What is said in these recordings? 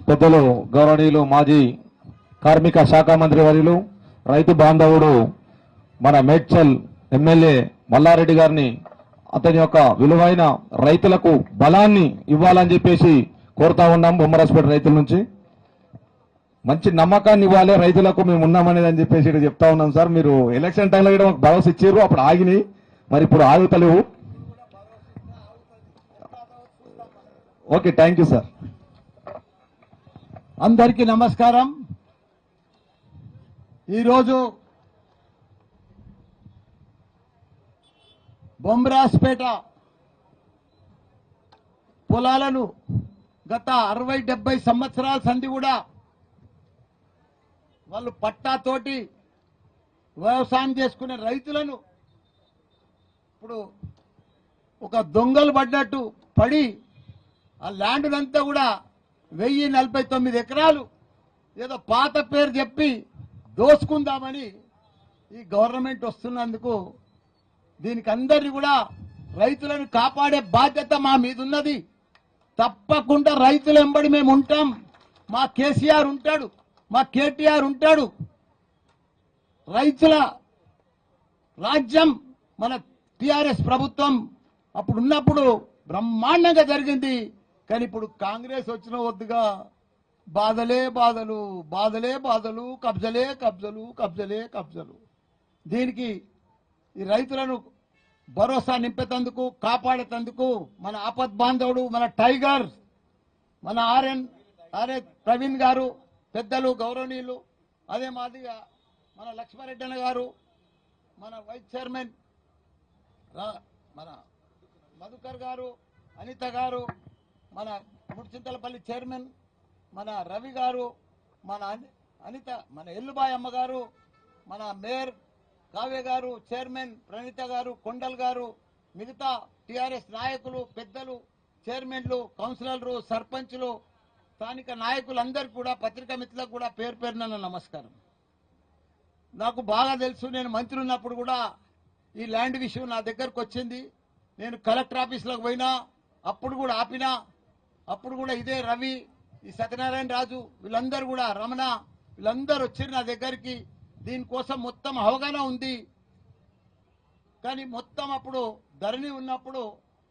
పెద్దలు గౌరవనీయులు మాజీ కార్మిక శాఖ మంత్రి వర్యులు రైతు బాంధవుడు మన మేడ్చల్ ఎమ్మెల్యే మల్లారెడ్డి గారిని అతని యొక్క విలువైన రైతులకు బలాన్ని ఇవ్వాలని చెప్పేసి కోరుతా ఉన్నాం. బొమ్మరాజపేట రైతుల నుంచి మంచి నమ్మకాన్ని ఇవ్వాలి రైతులకు, మేము ఉన్నామనేది అని చెప్పేసి ఇక్కడ చెప్తా ఉన్నాం సార్. మీరు ఎలక్షన్ టైంలో కూడా మాకు భరోసా ఇచ్చారు, అప్పుడు ఆగినాయి, మరి ఇప్పుడు ఆగుతలేవు. Okay, thank you sir. అందరికీ నమస్కారం. ఈరోజు బొమ్మరాజపేట పొలాలను గత 60-70 సంవత్సరాల సంధి కూడా వాళ్ళు పట్టాతోటి వ్యవసాయం చేసుకునే రైతులను ఇప్పుడు ఒక దొంగలు పడ్డట్టు పడి ఆ ల్యాండ్ అంతా కూడా 1049 ఎకరాలు ఏదో పాత పేరు చెప్పి దోసుకుందామని ఈ గవర్నమెంట్ వస్తున్నందుకు దీనికి అందరినీ కూడా రైతులను కాపాడే బాధ్యత మా మీద ఉన్నది. తప్పకుండా రైతుల వెంబడి మేము ఉంటాం. మా కేసీఆర్ ఉంటాడు, మా కేటీఆర్ ఉంటాడు. రైతుల రాజ్యం మన టిఆర్ఎస్ ప్రభుత్వం అప్పుడు ఉన్నప్పుడు బ్రహ్మాండంగా జరిగింది. కానీ ఇప్పుడు కాంగ్రెస్ వచ్చిన వద్దుగా బాధలే బాధలు, బాధలే బాధలు, కబ్జలే కబ్జలు, కబ్జలే కబ్జలు. దీనికి ఈ రైతులను భరోసా నింపేందుకు, కాపాడేందుకు మన ఆపద్ బాంధవుడు, మన టైగర్, మన ఆర్ఏ ప్రవీణ్ గారు, పెద్దలు గౌరవనీయులు, అదే మాదిరిగా మన లక్ష్మారెడ్డి అన్న గారు, మన వైస్ చైర్మన్ మన మధుకర్ గారు, అనిత గారు, మన ముడిచింతలపల్లి చైర్మన్ మన రవి గారు, మన అనిత, మన ఎల్లుబాయ్ అమ్మ గారు, మన మేయర్ కావ్య గారు, చైర్మన్ ప్రణీత గారు, కొండల్ గారు, మిగతా టిఆర్ఎస్ నాయకులు, పెద్దలు, చైర్మన్లు, కౌన్సిలర్లు, సర్పంచ్లు, స్థానిక నాయకులందరికీ కూడా, పత్రికా మిత్రులకు కూడా పేరు పేరున నమస్కారం. నాకు బాగా తెలుసు, నేను మంత్రి ఉన్నప్పుడు కూడా ఈ ల్యాండ్ విషయం నా దగ్గరకు వచ్చింది. నేను కలెక్టర్ ఆఫీసులోకి పోయినా, అప్పుడు కూడా ఆపినా. అప్పుడు కూడా ఇదే రవి, ఈ సత్యనారాయణ రాజు, వీళ్ళందరూ కూడా, రమణ, వీళ్ళందరూ వచ్చారు నా దగ్గరికి. దీనికోసం మొత్తం అవగాహన ఉంది. కానీ మొత్తం అప్పుడు ధరణి ఉన్నప్పుడు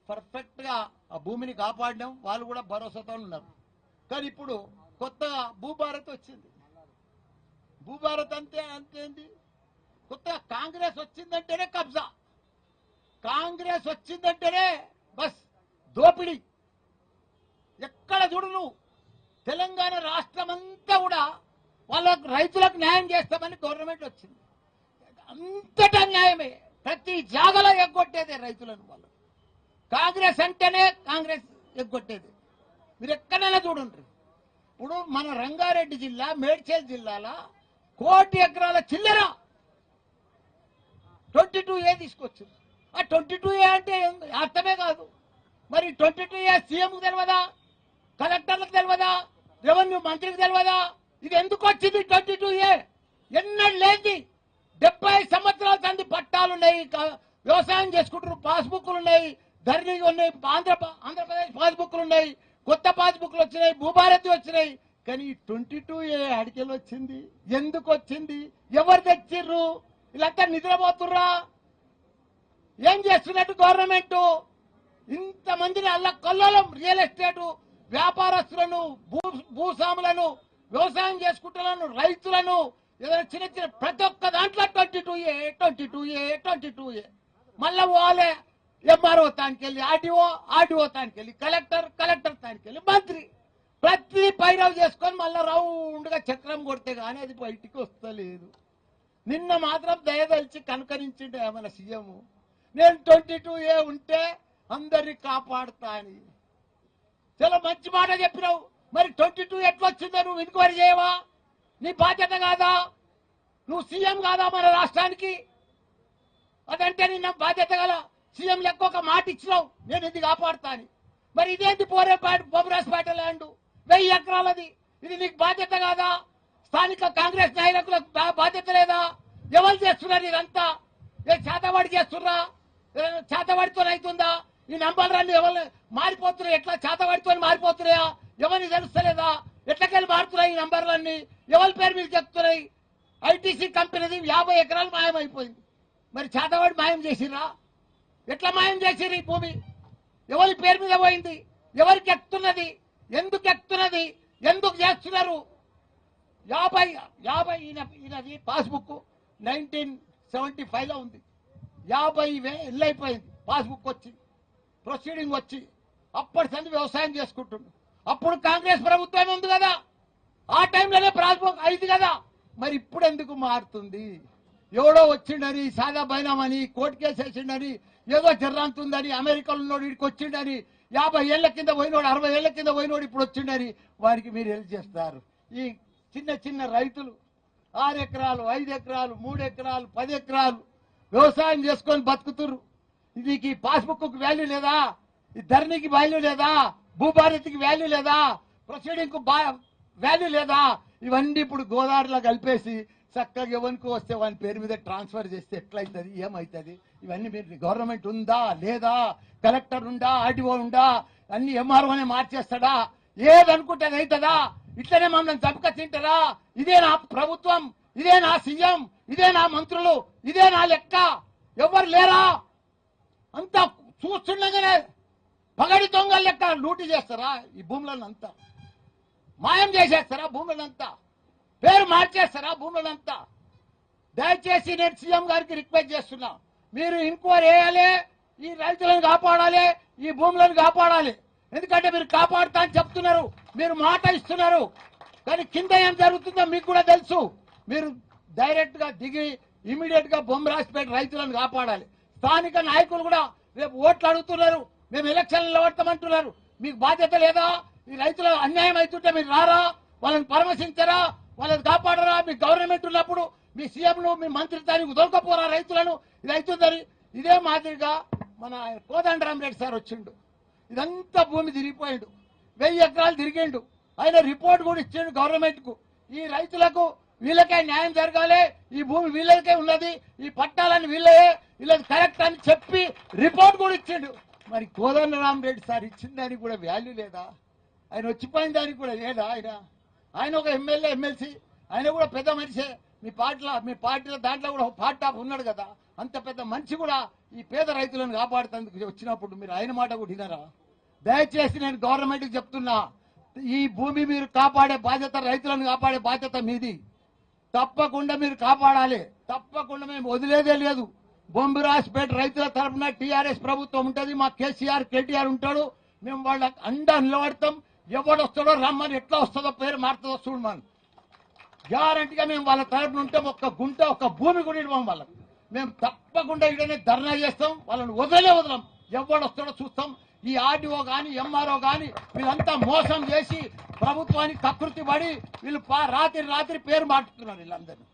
పర్ఫెక్ట్ గా ఆ భూమిని కాపాడడం, వాళ్ళు కూడా భరోసాతో ఉన్నారు. కానీ ఇప్పుడు కొత్తగా భూభారత్ వచ్చింది. భూభారత్ అంతేంది, కొత్తగా కాంగ్రెస్ వచ్చిందంటేనే కబ్జా, కాంగ్రెస్ వచ్చిందంటేనే బస్ దోపిడీ. ఎక్కడ చూడు నువ్వు తెలంగాణ రాష్ట్రం అంతా కూడా వాళ్ళకు రైతులకు న్యాయం చేస్తామని గవర్నమెంట్ వచ్చింది. అంతటా న్యాయమే, ప్రతి జాగలో ఎగ్గొట్టేదే రైతులను. వాళ్ళు కాంగ్రెస్ అంటేనే కాంగ్రెస్ ఎగ్గొట్టేది. మీరు ఎక్కడైనా చూడండి. ఇప్పుడు మన రంగారెడ్డి జిల్లా, మేడ్చల్ జిల్లాల 1 కోటి ఎకరాల చిల్లర 22A తీసుకొచ్చింది. ఆ 22A అంటే అర్థమే కాదు. మరి 22A సీఎంకు తెలియదా, కలెక్టర్లకు తెలియదా, రెవెన్యూ మంత్రికి తెలియదా? ఇది ఎందుకు వచ్చింది 22A? ఎన్నడూ లేని 70 సంవత్సరాల సంది పట్టాలున్నాయి, వ్యవసాయం చేసుకుంటారు, పాస్బుక్లు ఉన్నాయి, ధరణి ఉన్నాయి, ఆంధ్రప్రదేశ్ పాస్బుక్లు ఉన్నాయి, కొత్త పాస్బుక్లు వచ్చినాయి, భూభారతి వచ్చినాయి. కానీ 22A అడికెళ్ళి వచ్చింది, ఎందుకు వచ్చింది, ఎవరు తెచ్చిర్రు? వీళ్ళంతా నిద్రపోతుర్రా? ఏం చేస్తున్నట్టు గవర్నమెంట్? ఇంతమందిని అల్ల కొల్లం రియల్ ఎస్టేట్ వ్యాపారస్తులను, భూస్వాములను, వ్యవసాయం చేసుకుంటున్నాను, రైతులను, ఏదైనా చిన్న చిన్న ప్రతి ఒక్క దాంట్లో 22A. మళ్ళా పోవాలి ఎంఆర్ఓ తానికెళ్ళి, ఆర్డీఓ తానికెళ్ళి, కలెక్టర్ తానికెళ్ళి, మంత్రి, ప్రతి పైరవ్ చేసుకొని మళ్ళా రౌండ్గా చక్రం కొడితే కానీ అది బయటికి వస్తలేదు. నిన్న మాత్రం దయదలిచి కనుకరించిండే మన సీఎం, నేను 22A ఉంటే అందరినీ కాపాడుతా అని. చాలా మంచి మాట చెప్పినావు. మరి 22 ఎట్లా వచ్చిందో నువ్వు ఎంక్వైరీ చేయవా? నీ బాధ్యత కాదా? నువ్వు సీఎం కాదా మన రాష్ట్రానికి? అదంటే నిన్న బాధ్యత గల సీఎం లెక్క ఒక మాట ఇచ్చినావు, నేను ఇది కాపాడుతా అని. మరి ఇదేంటి బొమ్మరాజపేట ల్యాండ్ 1000 ఎకరాలది, ఇది నీకు బాధ్యత కాదా? స్థానిక కాంగ్రెస్ నాయకులకు బాధ్యత లేదా? ఎవరు చేస్తున్నారు ఇదంతా? ఏ చేతవాడి చేస్తుర్రా? చేతవాడితో అవుతుందా? ఈ నంబర్లన్నీ ఎవరు మారిపోతున్నాయి? ఎట్లా చేతవాడితో మారిపోతున్నాయా? ఎవరిని తెలుస్తలేదా? ఎట్లకెళ్ళి మారుతున్నాయి ఈ నంబర్లన్నీ? ఎవరి పేరు మీద చెప్తున్నాయి? ఐటీసీ కంపెనీది 50 ఎకరాలు మాయమైపోయింది. మరి చేతవాడి మాయం చేసిర్రా? ఎట్లా మాయం చేసిర్రు? ఈ భూమి ఎవరి పేరు మీద పోయింది? ఎవరికి ఎక్కుతున్నది? ఎందుకు ఎక్కుతున్నది? ఎందుకు చేస్తున్నారు? 50 ఈయనది పాస్బుక్ 1975లో ఉంది. 50 ఏళ్ళు అయిపోయింది పాస్బుక్ వచ్చి, ప్రొసీడింగ్ వచ్చి. అప్పటి సంది వ్యవసాయం చేసుకుంటుండు. అప్పుడు కాంగ్రెస్ ప్రభుత్వం ఉంది కదా, ఆ టైంలోనే పాస్బుక్ అయింది కదా. మరి ఇప్పుడు ఎందుకు మారుతుంది? ఎవడో వచ్చిండని, సాదా బైనామని, కోర్టు కేసు వేసిండని, ఏదో జర్రాంతుందని, అమెరికాలో ఉన్నోడు వీడికి వచ్చిండని, 50 ఏళ్ల కింద పోయినోడు, 60 ఏళ్ల కింద పోయినోడు ఇప్పుడు వచ్చిండని వారికి మీరు హెల్ప్ చేస్తారు. ఈ చిన్న చిన్న రైతులు 6 ఎకరాలు, 5 ఎకరాలు, 3 ఎకరాలు, 10 ఎకరాలు వ్యవసాయం చేసుకొని బతుకుతురు. దీనికి పాస్బుక్ వాల్యూ లేదా? ఈ ధరణికి వాల్యూ లేదా? భూభారతికి వాల్యూ లేదా? ప్రొసీడింగ్ కు వాల్యూ లేదా? ఇవన్నీ ఇప్పుడు గోదావరిలో కలిపేసి చక్కగా ఎవరికి వస్తే వాని పేరు మీద ట్రాన్స్ఫర్ చేస్తే ఎట్లయితుంది, ఏమవుతుంది? ఇవన్నీ మీరు గవర్నమెంట్ ఉందా లేదా? కలెక్టర్ ఉందా? ఆర్టీఓ ఉందా? అన్ని ఎంఆర్ఓనే మార్చేస్తాడా? ఏదనుకుంటే అది అవుతుందా? ఇట్లనే మమ్మల్ని చంపక తింటారా? ఇదే నా ప్రభుత్వం, ఇదే నా సీఎం, ఇదే నా మంత్రులు, ఇదే నా లెక్క? ఎవరు లేరా? అంతా చూస్తుండగానే పగడి దొంగ లెక్క లూటీ చేస్తారా? ఈ భూములను అంతా మాయం చేసేస్తారా? భూములంతా పేరు మార్చేస్తారా? భూములంతా దయచేసి నేను సీఎం గారికి రిక్వెస్ట్ చేస్తున్నా, మీరు ఎంక్వైరీ వేయాలి, ఈ రైతులను కాపాడాలి, ఈ భూములను కాపాడాలి. ఎందుకంటే మీరు కాపాడుతా అని చెప్తున్నారు, మీరు మాట ఇస్తున్నారు, కానీ కింద ఏం జరుగుతుందో మీకు కూడా తెలుసు. మీరు డైరెక్ట్ గా దిగి ఇమీడియట్ గా బొమ్మరాసిపేట రైతులను కాపాడాలి. స్థానిక నాయకులు కూడా రేపు ఓట్లు అడుగుతున్నారు, మేము ఎలక్షన్లు నిలబడతామంటున్నారు. మీకు బాధ్యత లేదా? ఈ రైతుల అన్యాయం అవుతుంటే మీరు రారా? వాళ్ళని పరామర్శించరా? వాళ్ళని కాపాడరా? మీ గవర్నమెంట్ ఉన్నప్పుడు మీ సీఎంలు, మీ మంత్రి దానికి దొరకపోరా రైతులను? ఇది అవుతుందని ఇదే మాదిరిగా మన కోదండరామరెడ్డి సార్ వచ్చిండు, ఇదంతా భూమి తిరిగిపోయిండు, 1000 ఎకరాలు తిరిగిండు. ఆయన రిపోర్ట్ కూడా ఇచ్చిండు గవర్నమెంట్ కు. ఈ రైతులకు వీళ్ళకే న్యాయం జరగాలి, ఈ భూమి వీళ్ళకే ఉన్నది, ఈ పట్టాలని వీళ్ళే, వీళ్ళది కరెక్ట్ అని చెప్పి రిపోర్ట్ కూడా ఇచ్చిండు. మరి కోదండరామరెడ్డి సార్ ఇచ్చిన దానికి కూడా వాల్యూ లేదా? ఆయన వచ్చిపోయిన దానికి కూడా లేదా? ఆయన ఒక ఎమ్మెల్యే, ఎమ్మెల్సీ, ఆయన కూడా పెద్ద మనిషే. మీ పార్టీలో దాంట్లో కూడా పార్ట్ టాప్ ఉన్నాడు కదా. అంత పెద్ద మనిషి కూడా ఈ పేద రైతులను కాపాడుతందుకు వచ్చినప్పుడు మీరు ఆయన మాట కూడా వినరా? దయచేసి నేను గవర్నమెంట్కి చెప్తున్నా, ఈ భూమి మీరు కాపాడే బాధ్యత, రైతులను కాపాడే బాధ్యత మీది. తప్పకుండా మీరు కాపాడాలి, తప్పకుండా మేము వదిలేదే లేదు. బొంబిరాజ్పేట రైతుల తరఫున టీఆర్ఎస్ ప్రభుత్వం ఉంటుంది, మా కేసీఆర్, కేటీఆర్ ఉంటాడు. మేము వాళ్ళకి అండా నిలబడతాం. ఎవడొస్తాడో రమ్మని, ఎట్లా వస్తుందో పేరు మారుతుందో చూడమని గ్యారంటీగా మేము వాళ్ళ తరఫున ఉంటాం. ఒక్క గుంట, ఒక్క భూమి కూడా ఇవ్వం వాళ్ళకి. మేము తప్పకుండా ఇక్కడనే ధర్నా చేస్తాం, వాళ్ళని వదలం. ఎవడొస్తాడో చూస్తాం. ఈ ఆర్డీఓ కానీ, ఎంఆర్ఓ కానీ వీళ్ళంతా మోసం చేసి ప్రభుత్వానికి కకృతి పడి వీళ్ళు రాత్రి పేరు మార్చుతున్నారు. వీళ్ళందరినీ,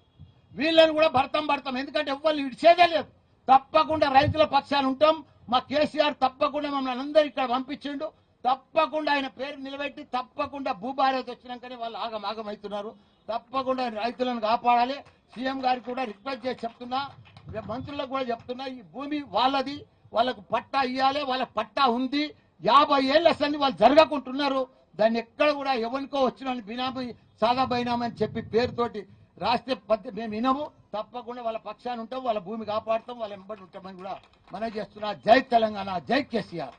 వీళ్ళని కూడా భర్తం. ఎందుకంటే ఎవరిని ఇడిచేదే లేదు. తప్పకుండా రైతుల పక్షాన ఉంటాం. మా కేసీఆర్ తప్పకుండా మమ్మల్ని అందరూ ఇక్కడ పంపించిండు. తప్పకుండా ఆయన పేరు నిలబెట్టి, తప్పకుండా భూభారతి వచ్చినాకనే వాళ్ళు ఆగమవుతున్నారు. తప్పకుండా రైతులను కాపాడాలి. సీఎం గారికి కూడా రిక్వెస్ట్ చేసి చెప్తున్నా, మంత్రులకు కూడా చెప్తున్నా, ఈ భూమి వాళ్ళది, వాళ్ళకు పట్టా ఇవ్వాలి. వాళ్ళ పట్టా ఉంది. 50 ఏళ్ళ సంది వాళ్ళు జరగకుంటున్నారు. దాన్ని ఎక్కడ కూడా ఎవరికో వచ్చిన బినామీ, సాదా బైనామీ అని చెప్పి పేరుతోటి రాస్తే మేము వినము. తప్పకుండా వాళ్ళ పక్షాన్ని ఉంటాం, వాళ్ళ భూమి కాపాడుతాం, వాళ్ళ వెంబడి ఉంటామని కూడా మనం చేస్తున్నా. జై తెలంగాణ, జై కేసీఆర్.